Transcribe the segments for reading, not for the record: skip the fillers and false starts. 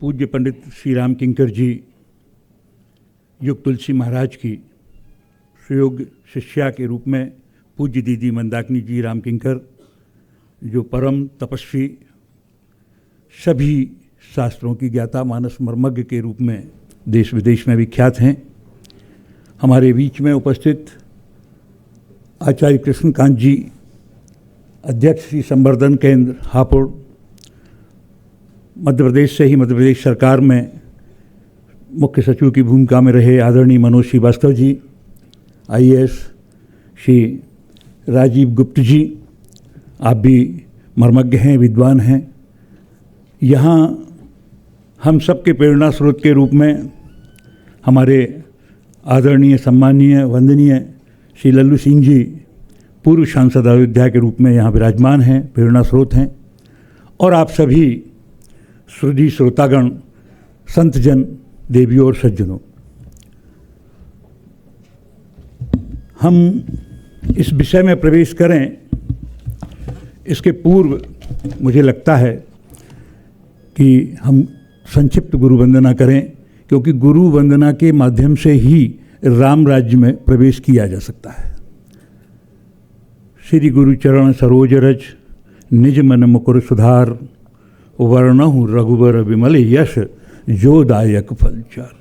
पूज्य पंडित श्री राम किंकर जी युग तुलसी महाराज की सुयोग्य शिष्या के रूप में पूज्य दीदी मंदाकिनी जी राम किंकर, जो परम तपस्वी, सभी शास्त्रों की ज्ञाता, मानस मर्मज्ञ के रूप में देश विदेश में विख्यात हैं, हमारे बीच में उपस्थित आचार्य कृष्णकांत जी, अध्यक्ष श्री संवर्धन केंद्र हापुड़, मध्य प्रदेश से ही मध्य प्रदेश सरकार में मुख्य सचिव की भूमिका में रहे आदरणीय मनोज श्रीवास्तव जी, IAS श्री राजीव गुप्त जी, आप भी मर्मज्ञ हैं, विद्वान हैं। यहाँ हम सबके प्रेरणा स्रोत के रूप में हमारे आदरणीय, सम्मानीय, वंदनीय श्री लल्लू सिंह जी, पूर्व सांसद अयोध्या के रूप में यहाँ विराजमान हैं, प्रेरणा स्रोत हैं। और आप सभी श्रुति श्रोतागण, संतजन, देवियों और सज्जनों, हम इस विषय में प्रवेश करें इसके पूर्व मुझे लगता है कि हम संक्षिप्त गुरु वंदना करें, क्योंकि गुरु वंदना के माध्यम से ही राम राज्य में प्रवेश किया जा सकता है। श्री गुरु चरण सरोज रज, निज मन मुकुर सुधार, वर्णहु रघुवर विमल यश, जो दायक फलचार।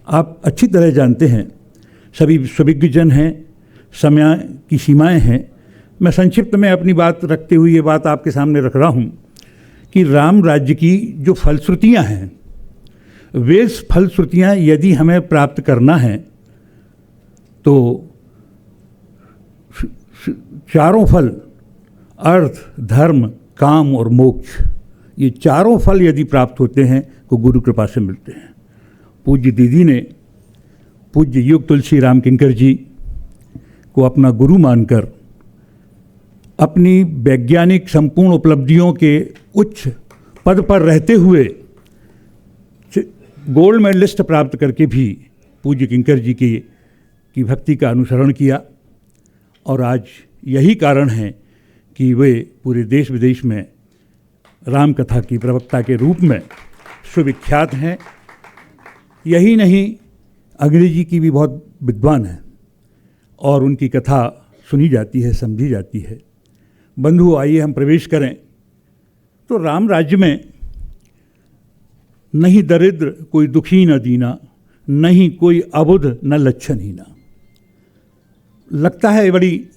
आप अच्छी तरह जानते हैं, सभी सुविज्ञ जन हैं, समय की सीमाएं हैं। मैं संक्षिप्त में अपनी बात रखते हुए ये बात आपके सामने रख रहा हूँ कि राम राज्य की जो फलश्रुतियाँ हैं, वे फलश्रुतियाँ यदि हमें प्राप्त करना है तो चारों फल, अर्थ, धर्म, काम और मोक्ष, ये चारों फल यदि प्राप्त होते हैं तो गुरु कृपा से मिलते हैं। पूज्य दीदी ने पूज्य युग तुलसी राम किंकर जी को अपना गुरु मानकर अपनी वैज्ञानिक संपूर्ण उपलब्धियों के उच्च पद पर रहते हुए गोल्ड मेडलिस्ट प्राप्त करके भी पूज्य किंकर जी की भक्ति का अनुसरण किया। और आज यही कारण है कि वे पूरे देश विदेश में राम कथा की प्रवक्ता के रूप में सुविख्यात हैं। यही नहीं, अंग्रेजी की भी बहुत विद्वान है और उनकी कथा सुनी जाती है, समझी जाती है। बंधु, आइए हम प्रवेश करें। तो राम राज्य में नहीं दरिद्र कोई दुखी न दीना, नहीं कोई अबुध न लच्छनहीना। लगता है बड़ी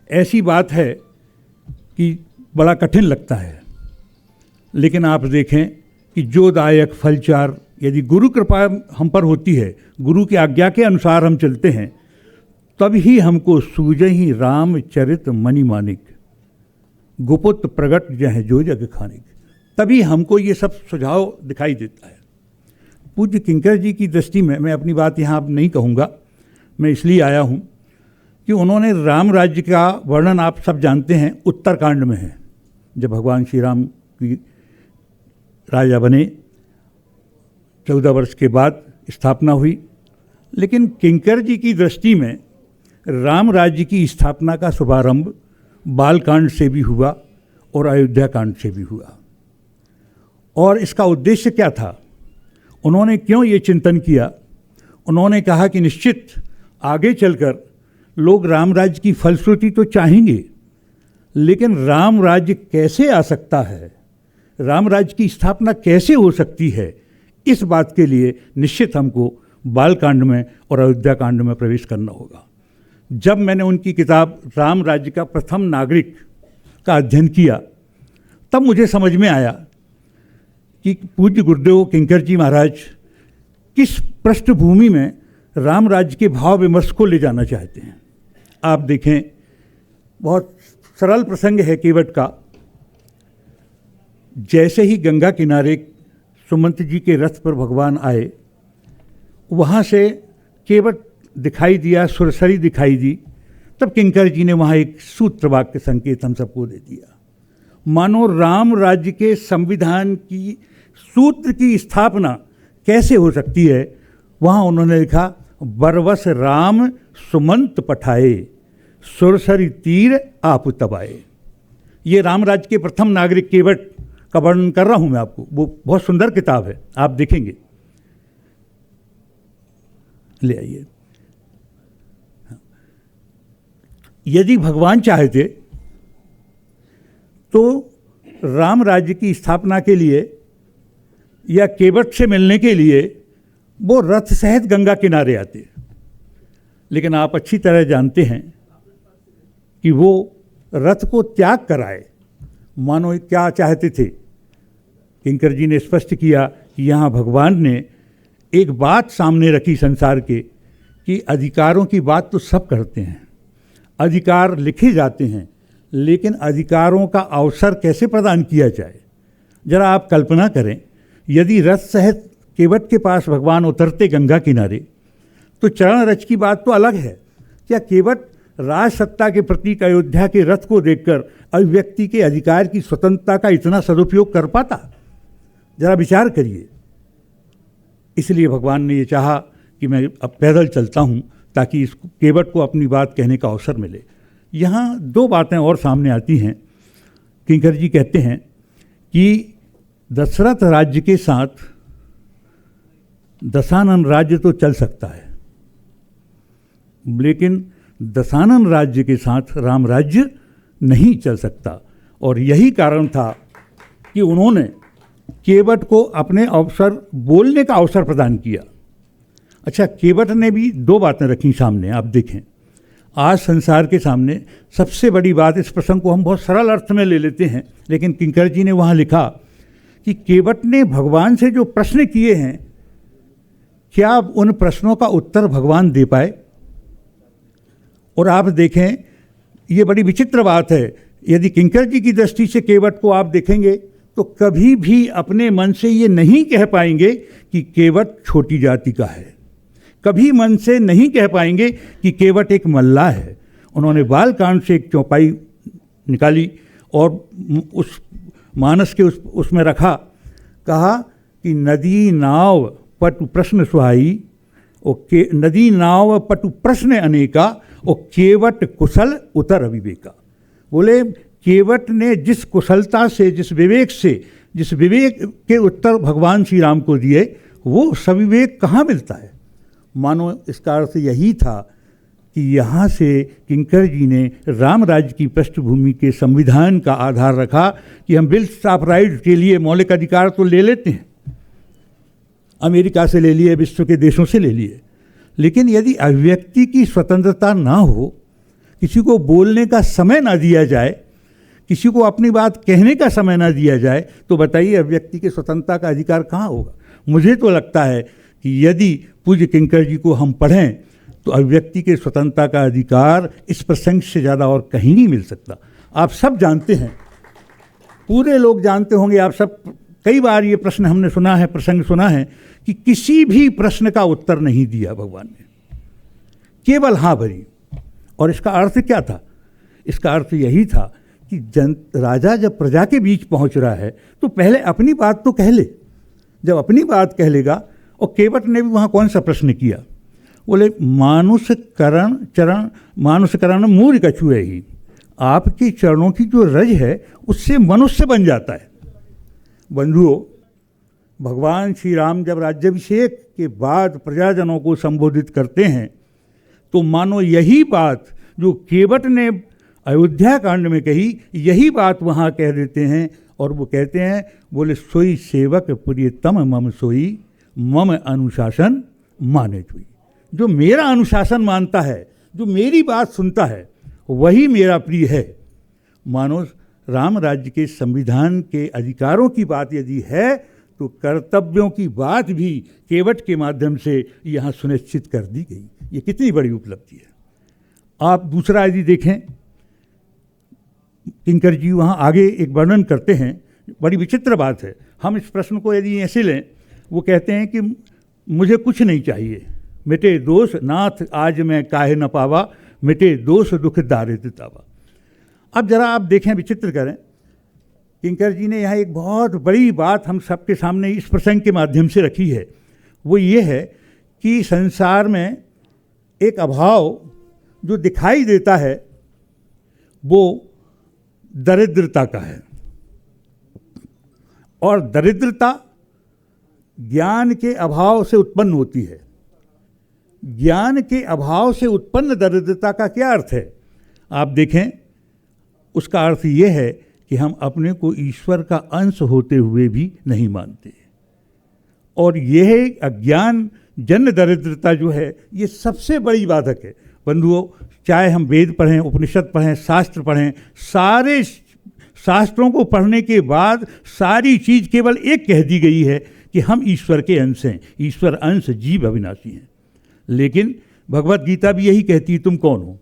ऐसी बात है कि बड़ा कठिन लगता है, लेकिन आप देखें कि जो दायक फलचार, यदि गुरु कृपा हम पर होती है, गुरु की आज्ञा के अनुसार हम चलते हैं, तब ही हमको सूझे ही राम चरित मणि मानिक, गुपुत प्रगट जह जो जग खानिक, तभी हमको ये सब सुझाव दिखाई देता है। पूज्य किंकर जी की दृष्टि में मैं अपनी बात यहाँ अब नहीं कहूँगा, मैं इसलिए आया हूँ कि उन्होंने राम राज्य का वर्णन आप सब जानते हैं, उत्तरकांड में है। जब भगवान श्री राम की राजा बने, 14 वर्ष के बाद स्थापना हुई। लेकिन किंकर जी की दृष्टि में राम राज्य की स्थापना का शुभारंभ बालकांड से भी हुआ और अयोध्या कांड से भी हुआ। और इसका उद्देश्य क्या था? उन्होंने क्यों ये चिंतन किया? उन्होंने कहा कि निश्चित आगे चलकर लोग राम राज्य की फलश्रुति तो चाहेंगे, लेकिन राम राज्य कैसे आ सकता है, राम राज्य की स्थापना कैसे हो सकती है, इस बात के लिए निश्चित हमको बालकांड में और अयोध्या कांड में प्रवेश करना होगा। जब मैंने उनकी किताब राम राज्य का प्रथम नागरिक का अध्ययन किया, तब मुझे समझ में आया कि पूज्य गुरुदेव किंकर जी महाराज किस पृष्ठभूमि में राम राज्य के भाव विमर्श को ले जाना चाहते हैं। आप देखें, बहुत सरल प्रसंग है केवट का। जैसे ही गंगा किनारे सुमंत जी के रथ पर भगवान आए, वहाँ से केवट दिखाई दिया, सुरसरी दिखाई दी, तब किंकर जी ने वहाँ एक सूत्र वाक्य संकेत हम सबको दे दिया। मानो राम राज्य के संविधान की सूत्र की स्थापना कैसे हो सकती है, वहाँ उन्होंने लिखा, बरवस राम सुमंत पठाए, सुरसरी तीर आप तबाए। ये राम राज्य के प्रथम नागरिक केवट का वर्णन कर रहा हूँ मैं आपको, वो बहुत सुंदर किताब है, आप देखेंगे। ले आइए। यदि भगवान चाहते तो राम राज्य की स्थापना के लिए या केवट से मिलने के लिए वो रथ सहित गंगा किनारे आते, लेकिन आप अच्छी तरह जानते हैं कि वो रथ को त्याग कराए। मानो क्या चाहते थे, किंकर जी ने स्पष्ट किया कि यहाँ भगवान ने एक बात सामने रखी संसार के कि अधिकारों की बात तो सब करते हैं, अधिकार लिखे जाते हैं, लेकिन अधिकारों का अवसर कैसे प्रदान किया जाए। जरा आप कल्पना करें, यदि रथ सहित केवट के पास भगवान उतरते गंगा किनारे, तो चरण रच की बात तो अलग है। क्या केवट राज सत्ता के प्रतीक अयोध्या के रथ को देखकर अभिव्यक्ति के अधिकार की स्वतंत्रता का इतना सदुपयोग कर पाता? जरा विचार करिए। इसलिए भगवान ने ये चाहा कि मैं अब पैदल चलता हूँ ताकि इस केवट को अपनी बात कहने का अवसर मिले। यहाँ दो बातें और सामने आती हैं। किंकर जी कहते हैं कि दशरथ राज्य के साथ दशानन राज्य तो चल सकता है, लेकिन दशानन राज्य के साथ राम राज्य नहीं चल सकता। और यही कारण था कि उन्होंने केवट को अपने अवसर बोलने का अवसर प्रदान किया। अच्छा, केवट ने भी दो बातें रखी सामने, आप देखें। आज संसार के सामने सबसे बड़ी बात, इस प्रसंग को हम बहुत सरल अर्थ में ले लेते हैं, लेकिन किंकर जी ने वहाँ लिखा कि केवट ने भगवान से जो प्रश्न किए हैं, क्या उन प्रश्नों का उत्तर भगवान दे पाए? और आप देखें, ये बड़ी विचित्र बात है। यदि किंकर जी की दृष्टि से केवट को आप देखेंगे तो कभी भी अपने मन से ये नहीं कह पाएंगे कि केवट छोटी जाति का है, कभी मन से नहीं कह पाएंगे कि केवट एक मल्लाह है। उन्होंने बालकांड से एक चौपाई निकाली और उस मानस के उसमें रखा, कहा कि नदी नाव पटु प्रश्न सुहाई, और नदी नाव पटु प्रश्न अनेका, और केवट कुशल उतर अविवेका। बोले केवट ने जिस कुशलता से, जिस विवेक के उत्तर भगवान श्री राम को दिए, वो सविवेक कहाँ मिलता है। मानो इसका अर्थ यही था कि यहाँ से किंकर जी ने राम राज्य की पृष्ठभूमि के संविधान का आधार रखा कि हम बिल्स ऑफ राइट के लिए मौलिक अधिकार तो ले लेते हैं, अमेरिका से ले लिए, विश्व के देशों से ले लिए, लेकिन यदि अभिव्यक्ति की स्वतंत्रता ना हो, किसी को बोलने का समय ना दिया जाए, किसी को अपनी बात कहने का समय ना दिया जाए, तो बताइए अभिव्यक्ति की स्वतंत्रता का अधिकार कहाँ होगा। मुझे तो लगता है कि यदि पूज्य किंकर जी को हम पढ़ें तो अभिव्यक्ति के स्वतंत्रता का अधिकार इस प्रसंग से ज़्यादा और कहीं नहीं मिल सकता। आप सब जानते हैं, पूरे लोग जानते होंगे, आप सब कई बार ये प्रश्न हमने सुना है, प्रसंग सुना है कि किसी भी प्रश्न का उत्तर नहीं दिया भगवान ने, केवल हाँ भरी। और इसका अर्थ क्या था? इसका अर्थ यही था कि राजा जब प्रजा के बीच पहुंच रहा है तो पहले अपनी बात तो कह ले। जब अपनी बात कह लेगा, और केवट ने भी वहाँ कौन सा प्रश्न किया, बोले मानुष करण मूर्ख कछुए ही, आपके चरणों की जो रज है उससे मनुष्य बन जाता है। बंधुओं, भगवान श्री राम जब राज्याभिषेक के बाद प्रजाजनों को संबोधित करते हैं तो मानो यही बात जो केवट ने अयोध्या कांड में कही, यही बात वहाँ कह देते हैं। और वो कहते हैं, बोले सोई सेवक प्रियतम मम सोई, मम अनुशासन माने चुई। जो मेरा अनुशासन मानता है, जो मेरी बात सुनता है, वही मेरा प्रिय है। मानो राम राज्य के संविधान के अधिकारों की बात यदि है तो कर्तव्यों की बात भी केवट के माध्यम से यहाँ सुनिश्चित कर दी गई। ये कितनी बड़ी उपलब्धि है। आप दूसरा यदि देखें, किंकर जी वहाँ आगे एक वर्णन करते हैं, बड़ी विचित्र बात है। हम इस प्रश्न को यदि ऐसे लें, वो कहते हैं कि मुझे कुछ नहीं चाहिए, मिटे दोष नाथ आज मैं काहे न पावा, मिटे दोष दुख दारिद्र तावा। अब जरा आप देखें, विचित्र करें, किंकर जी ने यहाँ एक बहुत बड़ी बात हम सबके सामने इस प्रसंग के माध्यम से रखी है। वो ये है कि संसार में एक अभाव जो दिखाई देता है वो दरिद्रता का है। और दरिद्रता ज्ञान के अभाव से उत्पन्न होती है। ज्ञान के अभाव से उत्पन्न दरिद्रता का क्या अर्थ है? आप देखें, उसका अर्थ ये है कि हम अपने को ईश्वर का अंश होते हुए भी नहीं मानते। और यह अज्ञान जन्य दरिद्रता जो है, ये सबसे बड़ी बाधक है बंधुओं। चाहे हम वेद पढ़ें, उपनिषद पढ़ें, शास्त्र पढ़ें, सारे शास्त्रों को पढ़ने के बाद सारी चीज़ केवल एक कह दी गई है कि हम ईश्वर के अंश हैं, ईश्वर अंश जीव अविनाशी हैं। लेकिन भगवत गीता भी यही कहती है, तुम कौन हो,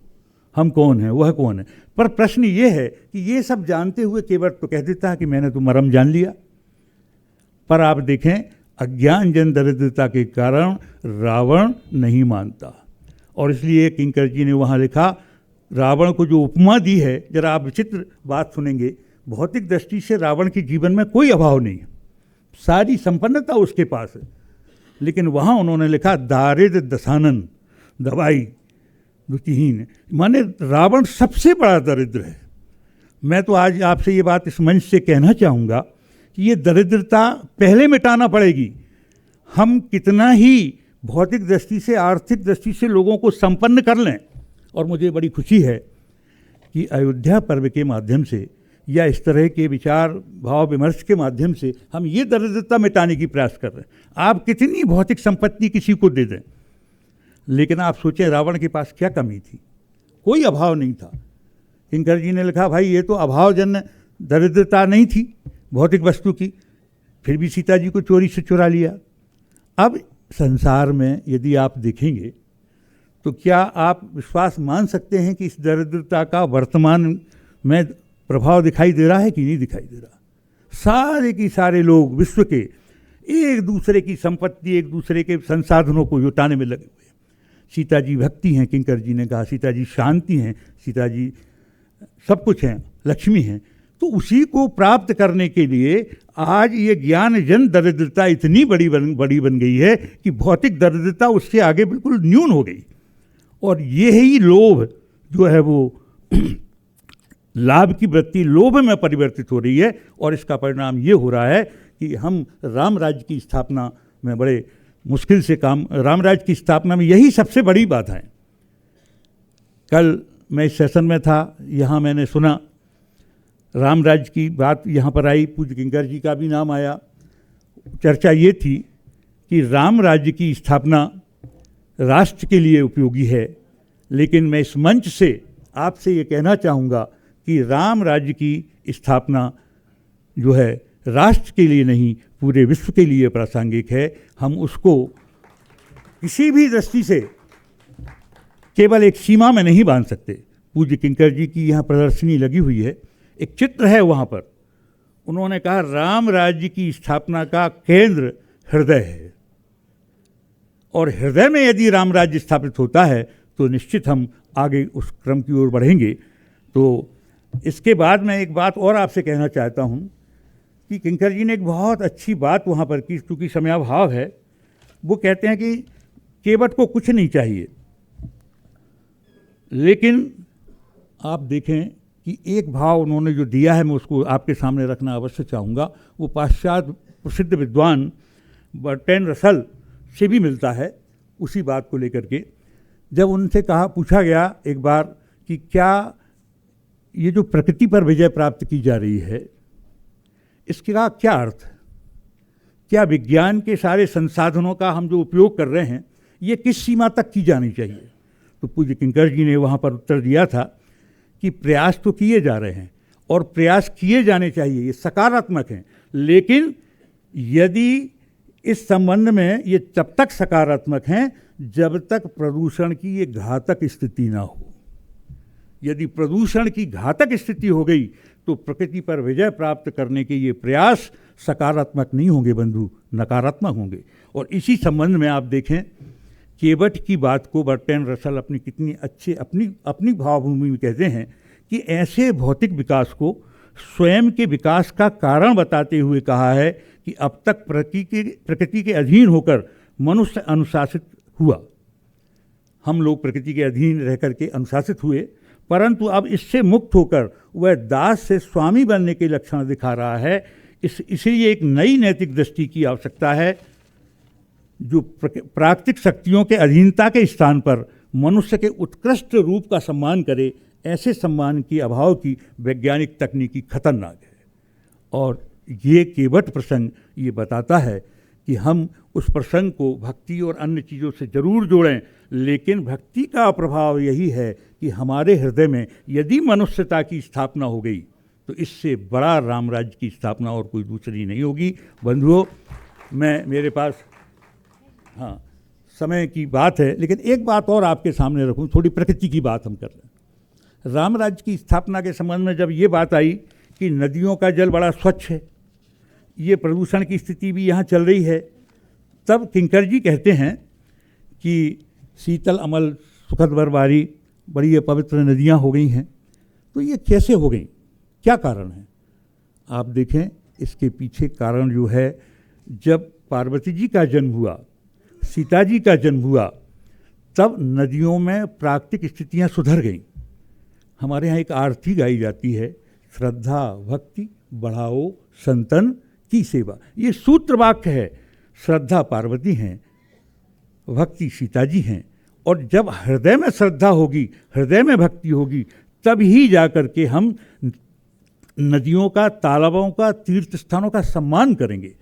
हम कौन हैं, वह कौन है। पर प्रश्न ये है कि ये सब जानते हुए केवट तो कह देता है कि मैंने तो मरम जान लिया। पर आप देखें, अज्ञान जन दरिद्रता के कारण रावण नहीं मानता। और इसलिए किंकर जी ने वहाँ लिखा, रावण को जो उपमा दी है, जरा आप विचित्र बात सुनेंगे। भौतिक दृष्टि से रावण के जीवन में कोई अभाव नहीं है, सारी संपन्नता उसके पास है। लेकिन वहाँ उन्होंने लिखा, दारिद्र दशानन दवाई दुतिहीन, माने रावण सबसे बड़ा दरिद्र है। मैं तो आज आपसे ये बात इस मंच से कहना चाहूँगा कि ये दरिद्रता पहले मिटाना पड़ेगी। हम कितना ही भौतिक दृष्टि से, आर्थिक दृष्टि से लोगों को संपन्न कर लें, और मुझे बड़ी खुशी है कि अयोध्या पर्व के माध्यम से या इस तरह के विचार भाव विमर्श के माध्यम से हम ये दरिद्रता मिटाने की प्रयास कर रहे हैं। आप कितनी भौतिक संपत्ति किसी को दे दें, लेकिन आप सोचें रावण के पास क्या कमी थी? कोई अभाव नहीं था। किंकर जी ने लिखा, भाई ये तो अभावजन्य दरिद्रता नहीं थी भौतिक वस्तु की, फिर भी सीता जी को चोरी से चुरा लिया। अब संसार में यदि आप देखेंगे तो क्या आप विश्वास मान सकते हैं कि इस दरिद्रता का वर्तमान में प्रभाव दिखाई दे रहा है कि नहीं दिखाई दे रहा? सारे के सारे लोग विश्व के एक दूसरे की संपत्ति, एक दूसरे के संसाधनों को जुटाने में लगे हुए हैं। सीता जी भक्ति हैं, किंकर जी ने कहा, सीता जी शांति हैं, सीता जी सब कुछ हैं, लक्ष्मी हैं। तो उसी को प्राप्त करने के लिए आज ये ज्ञान जन दरिद्रता इतनी बड़ी बन गई है कि भौतिक दरिद्रता उससे आगे बिल्कुल न्यून हो गई। और ये ही लोभ जो है वो लाभ की वृत्ति लोभ में परिवर्तित हो रही है। और इसका परिणाम ये हो रहा है कि हम राम राज्य की स्थापना में बड़े मुश्किल से राम राज्य की स्थापना में यही सबसे बड़ी बात है। कल मैं इस सेशन में था, यहाँ मैंने सुना राम राज्य की बात यहाँ पर आई, पूज्य किंकर जी का भी नाम आया। चर्चा ये थी कि राम राज्य की स्थापना राष्ट्र के लिए उपयोगी है, लेकिन मैं इस मंच से आपसे ये कहना चाहूँगा कि राम राज्य की स्थापना जो है राष्ट्र के लिए नहीं, पूरे विश्व के लिए प्रासंगिक है। हम उसको किसी भी दृष्टि से केवल एक सीमा में नहीं बांध सकते। पूज्य किंकर जी की यहाँ प्रदर्शनी लगी हुई है, एक चित्र है वहाँ पर। उन्होंने कहा राम राज्य की स्थापना का केंद्र हृदय है, और हृदय में यदि राम राज्य स्थापित होता है तो निश्चित हम आगे उस क्रम की ओर बढ़ेंगे। तो इसके बाद मैं एक बात और आपसे कहना चाहता हूँ कि किंकर जी ने एक बहुत अच्छी बात वहाँ पर की, क्योंकि समयाभाव है। वो कहते हैं कि केवट को कुछ नहीं चाहिए, लेकिन आप देखें कि एक भाव उन्होंने जो दिया है, मैं उसको आपके सामने रखना अवश्य चाहूँगा। वो पाश्चात्य प्रसिद्ध विद्वान बर्ट्रैंड रसल से भी मिलता है उसी बात को लेकर के। जब उनसे पूछा गया एक बार कि क्या ये जो प्रकृति पर विजय प्राप्त की जा रही है, इसका क्या अर्थ है? क्या विज्ञान के सारे संसाधनों का हम जो उपयोग कर रहे हैं, ये किस सीमा तक की जानी चाहिए? तो पूज्य किंकर जी ने वहाँ पर उत्तर दिया था कि प्रयास तो किए जा रहे हैं और प्रयास किए जाने चाहिए, ये सकारात्मक हैं, लेकिन यदि इस संबंध में ये तब तक सकारात्मक हैं जब तक प्रदूषण की ये घातक स्थिति ना हो। यदि प्रदूषण की घातक स्थिति हो गई तो प्रकृति पर विजय प्राप्त करने के ये प्रयास सकारात्मक नहीं होंगे बंधु, नकारात्मक होंगे। और इसी संबंध में आप देखें केवट की बात को बर्ट्रैंड रसल अपनी कितनी अच्छे अपनी भावभूमि में कहते हैं कि ऐसे भौतिक विकास को स्वयं के विकास का कारण बताते हुए कहा है कि अब तक प्रकृति के अधीन होकर मनुष्य अनुशासित हुआ। हम लोग प्रकृति के अधीन रह करके अनुशासित हुए, परंतु अब इससे मुक्त होकर वह दास से स्वामी बनने के लक्षण दिखा रहा है इसलिए एक नई नैतिक दृष्टि की आवश्यकता है जो प्राकृतिक शक्तियों के अधीनता के स्थान पर मनुष्य के उत्कृष्ट रूप का सम्मान करे। ऐसे सम्मान की अभाव की वैज्ञानिक तकनीकी खतरनाक है। और ये केवट प्रसंग ये बताता है कि हम उस प्रसंग को भक्ति और अन्य चीज़ों से जरूर जोड़ें, लेकिन भक्ति का प्रभाव यही है कि हमारे हृदय में यदि मनुष्यता की स्थापना हो गई तो इससे बड़ा राम राज्य की स्थापना और कोई दूसरी नहीं होगी। बंधुओं, मेरे पास समय की बात है, लेकिन एक बात और आपके सामने रखूं, थोड़ी प्रकृति की बात हम कर रहे हैं। राम राज्य की स्थापना के संबंध में जब ये बात आई कि नदियों का जल बड़ा स्वच्छ है, ये प्रदूषण की स्थिति भी यहाँ चल रही है, तब किंकर जी कहते हैं कि शीतल अमल सुखद बरबारी, बड़ी ये पवित्र नदियाँ हो गई हैं। तो ये कैसे हो गई, क्या कारण है? आप देखें, इसके पीछे कारण जो है, जब पार्वती जी का जन्म हुआ, सीता जी का जन्म हुआ, तब नदियों में प्राकृतिक स्थितियाँ सुधर गईं। हमारे यहाँ एक आरती गाई जाती है, श्रद्धा भक्ति बढ़ाओ संतन की सेवा। ये सूत्र वाक्य है। श्रद्धा पार्वती हैं, भक्ति सीता जी हैं, और जब हृदय में श्रद्धा होगी, हृदय में भक्ति होगी, तब ही जाकर के हम नदियों का, तालाबों का, तीर्थ स्थानों का सम्मान करेंगे।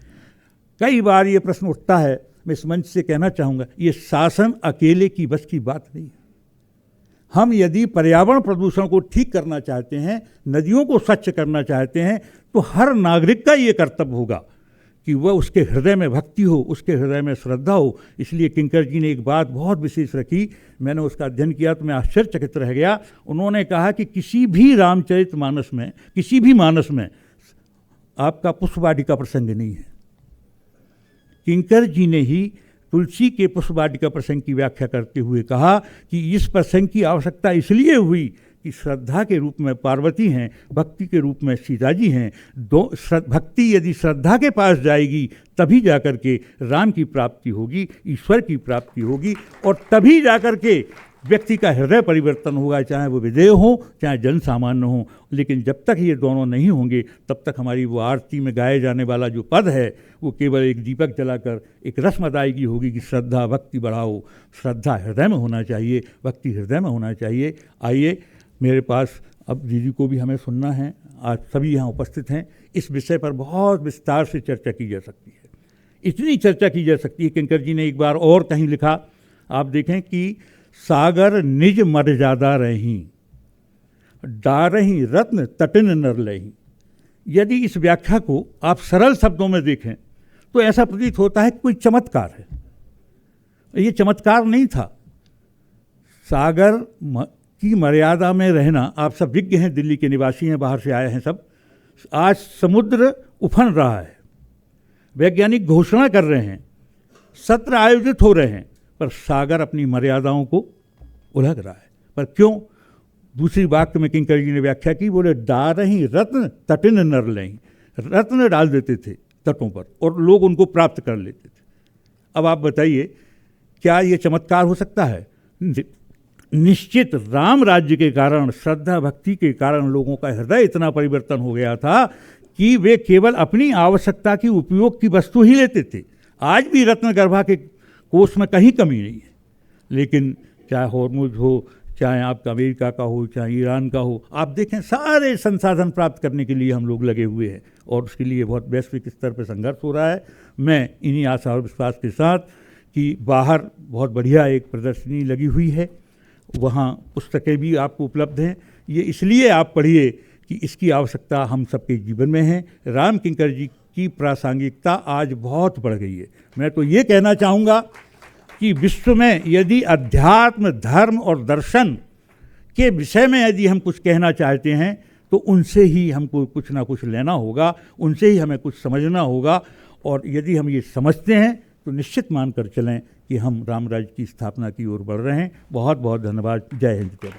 कई बार ये प्रश्न उठता है, मैं इस मंच से कहना चाहूँगा, ये शासन अकेले की बस की बात नहीं है। हम यदि पर्यावरण प्रदूषण को ठीक करना चाहते हैं, नदियों को स्वच्छ करना चाहते हैं, तो हर नागरिक का ये कर्तव्य होगा कि वह उसके हृदय में भक्ति हो, उसके हृदय में श्रद्धा हो। इसलिए किंकर जी ने एक बात बहुत विशेष रखी, मैंने उसका अध्ययन किया तो मैं आश्चर्यचकित रह गया। उन्होंने कहा कि किसी भी रामचरितमानस में, किसी भी मानस में आपका पुष्पवाटिका प्रसंग नहीं है। किंकर जी ने ही तुलसी के पुष्पवाटिका प्रसंग की व्याख्या करते हुए कहा कि इस प्रसंग की आवश्यकता इसलिए हुई कि श्रद्धा के रूप में पार्वती हैं, भक्ति के रूप में सीता जी हैं। भक्ति यदि श्रद्धा के पास जाएगी तभी जाकर के राम की प्राप्ति होगी, ईश्वर की प्राप्ति होगी, और तभी जाकर के व्यक्ति का हृदय परिवर्तन होगा, चाहे वो विदेह हो, चाहे जन सामान्य हो। लेकिन जब तक ये दोनों नहीं होंगे, तब तक हमारी वो आरती में गाए जाने वाला जो पद है, वो केवल एक दीपक जलाकर एक रस्म अदायगी होगी कि श्रद्धा भक्ति बढ़ाओ। श्रद्धा हृदय में होना चाहिए, भक्ति हृदय में होना चाहिए। आइए, मेरे पास अब दीदी को भी हमें सुनना है, आज सभी यहाँ उपस्थित हैं। इस विषय पर बहुत विस्तार से चर्चा की जा सकती है, इतनी चर्चा की जा सकती है। किंकर जी ने एक बार और कहीं लिखा, आप देखें कि सागर निज मर्यादा रही, डारही रत्न तटिन नर लही। यदि इस व्याख्या को आप सरल शब्दों में देखें तो ऐसा प्रतीत होता है कि कोई चमत्कार है। ये चमत्कार नहीं था। सागर की मर्यादा में रहना, आप सब विज्ञ हैं, दिल्ली के निवासी हैं, बाहर से आए हैं सब। आज समुद्र उफन रहा है, वैज्ञानिक घोषणा कर रहे हैं, सत्र आयोजित हो रहे हैं, पर सागर अपनी मर्यादाओं को उलझ रहा है। पर क्यों? दूसरी वाक्य में किंकर जी ने व्याख्या की, बोले डारही रत्न तटिन नर लही। रत्न डाल देते थे तटों पर और लोग उनको प्राप्त कर लेते थे। अब आप बताइए, क्या ये चमत्कार हो सकता है? निश्चित राम राज्य के कारण, श्रद्धा भक्ति के कारण लोगों का हृदय इतना परिवर्तन हो गया था कि वे केवल अपनी आवश्यकता की उपयोग की वस्तु ही लेते थे। आज भी रत्न गर्भा के कोष में कहीं कमी नहीं है, लेकिन चाहे हॉर्मुज हो, चाहे आपका अमेरिका का हो, चाहे ईरान का हो, आप देखें सारे संसाधन प्राप्त करने के लिए हम लोग लगे हुए हैं और उसके लिए बहुत वैश्विक स्तर पर संघर्ष हो रहा है। मैं इन्हीं आशा और विश्वास के साथ कि बाहर बहुत बढ़िया एक प्रदर्शनी लगी हुई है, वहाँ पुस्तकें भी आपको उपलब्ध हैं। ये इसलिए आप पढ़िए कि इसकी आवश्यकता हम सबके जीवन में है। राम किंकर जी की प्रासंगिकता आज बहुत बढ़ गई है। मैं तो ये कहना चाहूँगा कि विश्व में यदि अध्यात्म, धर्म और दर्शन के विषय में यदि हम कुछ कहना चाहते हैं तो उनसे ही हमको कुछ ना कुछ लेना होगा, उनसे ही हमें कुछ समझना होगा। और यदि हम ये समझते हैं तो निश्चित मानकर चलें कि हम राम राज्य की स्थापना की ओर बढ़ रहे हैं। बहुत बहुत धन्यवाद। जय हिंद।